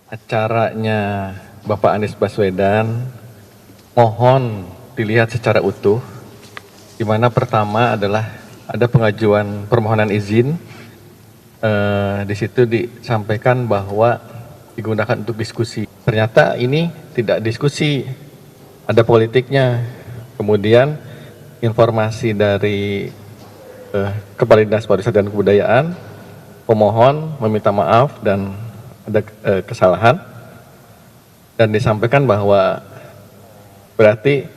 acaranya Bapak Anies Baswedan mohon dilihat secara utuh, di mana pertama adalah ada pengajuan permohonan izin. Di situ disampaikan bahwa digunakan untuk diskusi. Ternyata ini tidak diskusi, ada politiknya. Kemudian informasi dari Kepala Dinas Pariwisata dan Kebudayaan, pemohon meminta maaf dan ada kesalahan, dan disampaikan bahwa berarti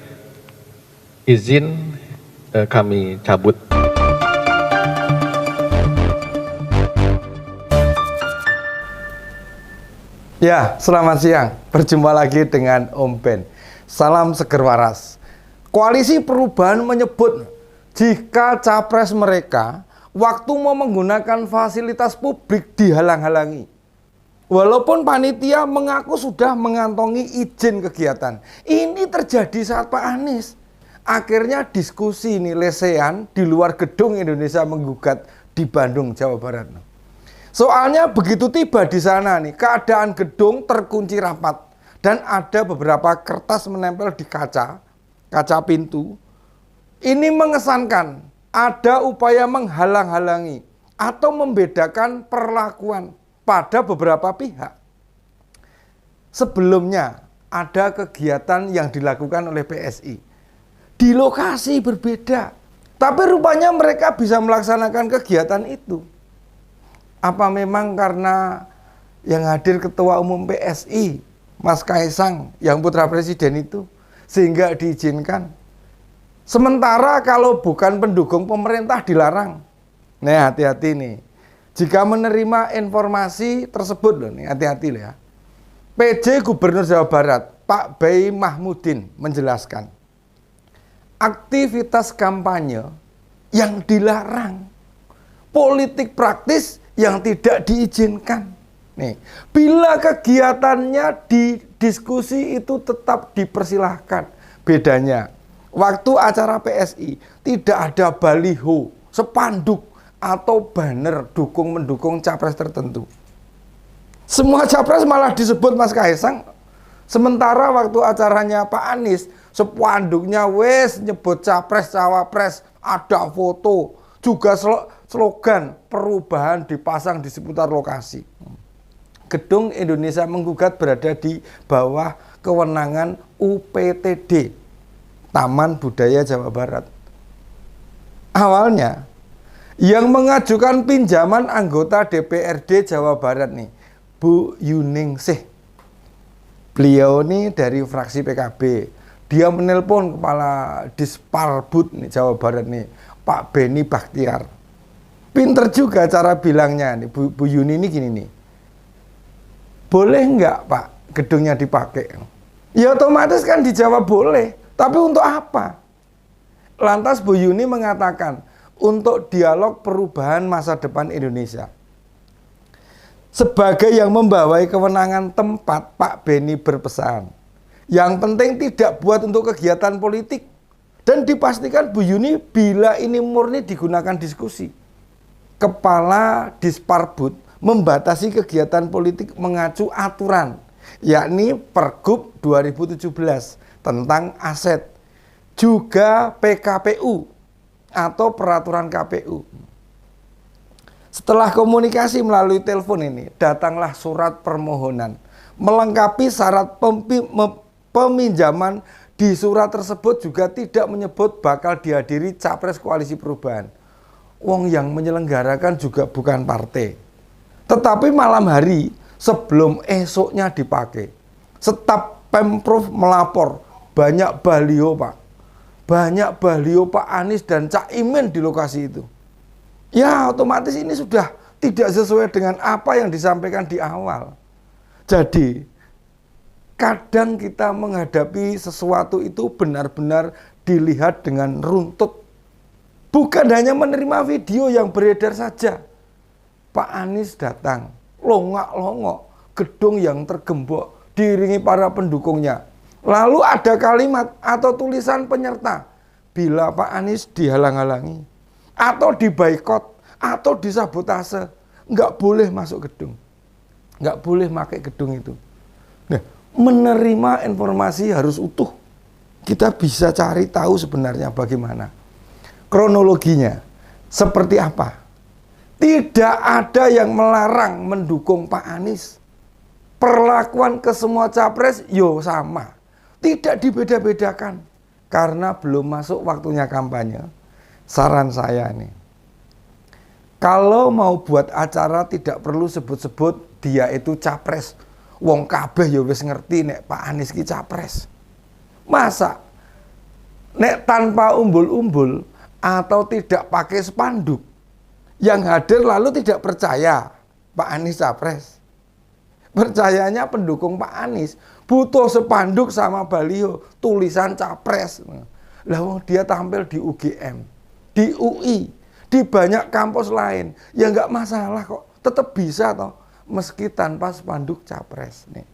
izin kami cabut. Ya, selamat siang. Berjumpa lagi dengan Om Ben. Salam seger waras. Koalisi Perubahan menyebut jika capres mereka waktu mau menggunakan fasilitas publik dihalang-halangi. Walaupun panitia mengaku sudah mengantongi izin kegiatan. Ini terjadi saat Pak Anies. Akhirnya diskusi ini lesehan di luar gedung Indonesia Menggugat di Bandung, Jawa Barat. Soalnya begitu tiba di sana nih, keadaan gedung terkunci rapat dan ada beberapa kertas menempel di kaca pintu. Ini mengesankan ada upaya menghalang-halangi atau membedakan perlakuan pada beberapa pihak. Sebelumnya ada kegiatan yang dilakukan oleh PSI di lokasi berbeda, tapi rupanya mereka bisa melaksanakan kegiatan itu. Apa memang karena yang hadir Ketua Umum PSI, Mas Kaisang, yang putra presiden itu, sehingga diizinkan? Sementara kalau bukan pendukung pemerintah dilarang. Nah, hati-hati nih. Jika menerima informasi tersebut loh nih, hati-hati ya. PJ Gubernur Jawa Barat, Pak Bay Mahmudin menjelaskan, aktivitas kampanye yang dilarang, politik praktis yang tidak diizinkan. Nih, bila kegiatannya di diskusi itu tetap dipersilahkan. Bedanya, waktu acara PSI tidak ada baliho, spanduk atau banner dukung-mendukung capres tertentu. Semua capres malah disebut Mas Kaisang. Sementara waktu acaranya Pak Anies, spanduknya wes nyebut capres, cawapres, ada foto, juga slogan perubahan dipasang di seputar lokasi. Gedung Indonesia Menggugat berada di bawah kewenangan UPTD, Taman Budaya Jawa Barat. Awalnya, yang mengajukan pinjaman anggota DPRD Jawa Barat nih, Bu Yuningsih. Beliau nih dari fraksi PKB. Dia menelpon Kepala Disparbud nih, Jawa Barat nih, Pak Beni Bakhtiar. Pinter juga cara bilangnya nih, Bu Yuni ini gini nih. Boleh nggak Pak gedungnya dipakai? Ya otomatis kan dijawab boleh. Tapi untuk apa? Lantas Bu Yuni mengatakan untuk dialog perubahan masa depan Indonesia. Sebagai yang membawai kewenangan tempat, Pak Beni berpesan, yang penting tidak buat untuk kegiatan politik. Dan dipastikan Bu Yuni bila ini murni digunakan diskusi. Kepala Disparbud membatasi kegiatan politik mengacu aturan, yakni Pergub 2017 tentang aset, juga PKPU atau peraturan KPU. Setelah komunikasi melalui telepon ini, datanglah surat permohonan melengkapi syarat peminjaman. Di surat tersebut juga tidak menyebut bakal dihadiri capres Koalisi Perubahan. Wong yang menyelenggarakan juga bukan partai. Tetapi malam hari sebelum esoknya dipakai, staf Pemprov melapor banyak baliho Pak. Banyak baliho Pak Anies dan Cak Imin di lokasi itu. Ya otomatis ini sudah tidak sesuai dengan apa yang disampaikan di awal. Jadi kadang kita menghadapi sesuatu itu benar-benar dilihat dengan runtut. Bukan hanya menerima video yang beredar saja. Pak Anies datang, longak-longok, gedung yang tergembok, diiringi para pendukungnya. Lalu ada kalimat atau tulisan penyerta, bila Pak Anies dihalang-halangi, atau dibaikot, atau disabotase, nggak boleh masuk gedung. nggak boleh pakai gedung itu. Nah, menerima informasi harus utuh. Kita bisa cari tahu sebenarnya bagaimana kronologinya, seperti apa. Tidak ada yang melarang mendukung Pak Anies. Perlakuan ke semua capres yo sama, tidak dibeda-bedakan. Karena belum masuk waktunya kampanye. Saran saya nih, kalau mau buat acara tidak perlu sebut-sebut dia itu capres. Wong kabeh ya wis ngerti nek Pak Anies ki capres. Masa nek tanpa umbul-umbul atau tidak pakai spanduk, yang hadir lalu tidak percaya Pak Anies capres. Percayanya pendukung Pak Anies, butuh spanduk sama baliho tulisan capres. Lah wong dia tampil di UGM, di UI, di banyak kampus lain, ya nggak masalah kok, tetap bisa toh, meski tanpa spanduk capres nih.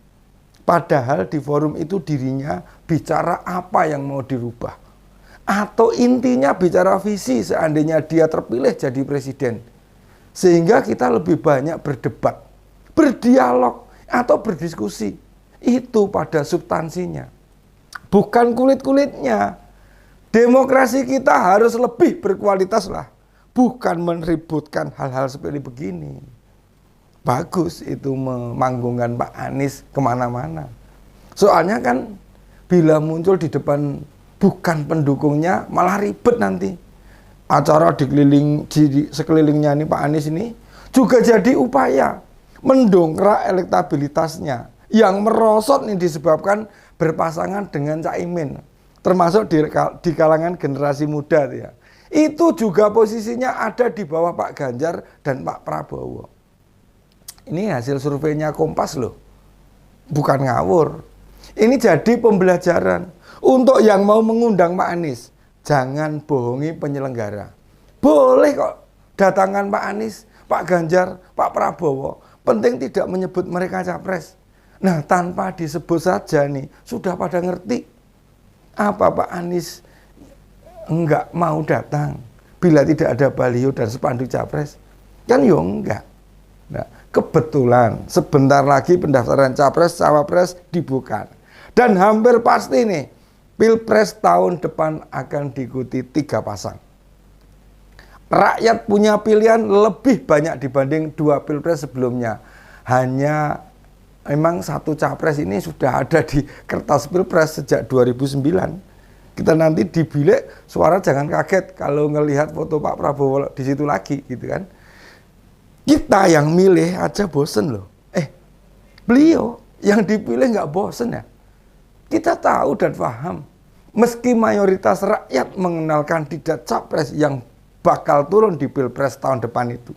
Padahal di forum itu dirinya bicara apa yang mau dirubah, atau intinya bicara visi seandainya dia terpilih jadi presiden, sehingga kita lebih banyak berdebat, berdialog atau berdiskusi. Itu pada substansinya, bukan kulit-kulitnya. Demokrasi kita harus lebih berkualitas lah, bukan meributkan hal-hal seperti begini. Bagus itu memanggungkan Pak Anies kemana-mana. Soalnya kan bila muncul di depan bukan pendukungnya malah ribet nanti. Acara di sekelilingnya ini Pak Anies ini juga jadi upaya mendongkrak elektabilitasnya yang merosot nih disebabkan berpasangan dengan Caimin, termasuk di kalangan generasi muda ya. Itu juga posisinya ada di bawah Pak Ganjar dan Pak Prabowo. Ini hasil surveinya Kompas loh, bukan ngawur. Ini jadi pembelajaran untuk yang mau mengundang Pak Anies. Jangan bohongi penyelenggara. Boleh kok datangan Pak Anies, Pak Ganjar, Pak Prabowo. Penting tidak menyebut mereka capres. Nah, tanpa disebut saja nih, sudah pada ngerti. Apa Pak Anies enggak mau datang bila tidak ada baliho dan spanduk capres? Kan yo enggak. Nah, kebetulan sebentar lagi pendaftaran capres, cawapres dibuka. Dan hampir pasti nih, Pilpres tahun depan akan diikuti 3 pasang. Rakyat punya pilihan lebih banyak dibanding 2 pilpres sebelumnya. Hanya memang 1 capres ini sudah ada di kertas pilpres sejak 2009. Kita nanti di bilik suara jangan kaget kalau ngelihat foto Pak Prabowo di situ lagi gitu kan. Kita yang milih aja bosen loh. Beliau yang dipilih nggak bosen ya. Kita tahu dan paham. Meski mayoritas rakyat mengenal kandidat capres yang bakal turun di Pilpres tahun depan itu,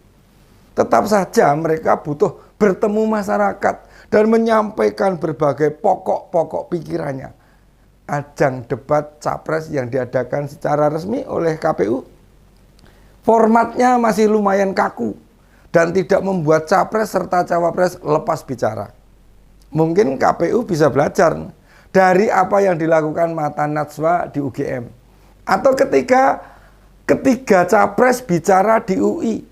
tetap saja mereka butuh bertemu masyarakat dan menyampaikan berbagai pokok-pokok pikirannya. Ajang debat capres yang diadakan secara resmi oleh KPU, formatnya masih lumayan kaku dan tidak membuat capres serta cawapres lepas bicara. Mungkin KPU bisa belajar dari apa yang dilakukan Mata Najwa di UGM. Atau ketiga capres bicara di UI,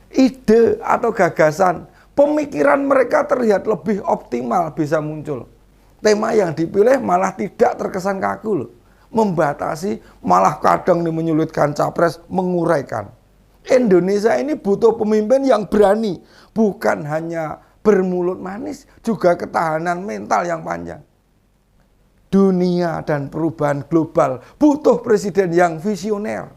ide atau gagasan, pemikiran mereka terlihat lebih optimal bisa muncul. Tema yang dipilih malah tidak terkesan kaku loh. Membatasi, malah kadang menyulitkan capres menguraikan. Indonesia ini butuh pemimpin yang berani, bukan hanya bermulut manis, juga ketahanan mental yang panjang. Dunia dan perubahan global butuh presiden yang visioner,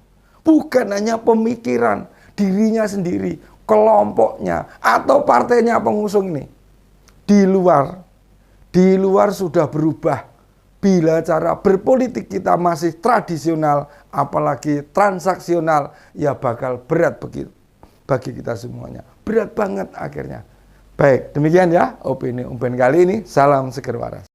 bukan hanya pemikiran dirinya sendiri, kelompoknya atau partainya pengusung ini. Di luar sudah berubah. Bila cara berpolitik kita masih tradisional, apalagi transaksional, ya bakal berat bagi kita semuanya. Berat banget akhirnya. Baik, demikian ya opini kali ini. Salam seger waras.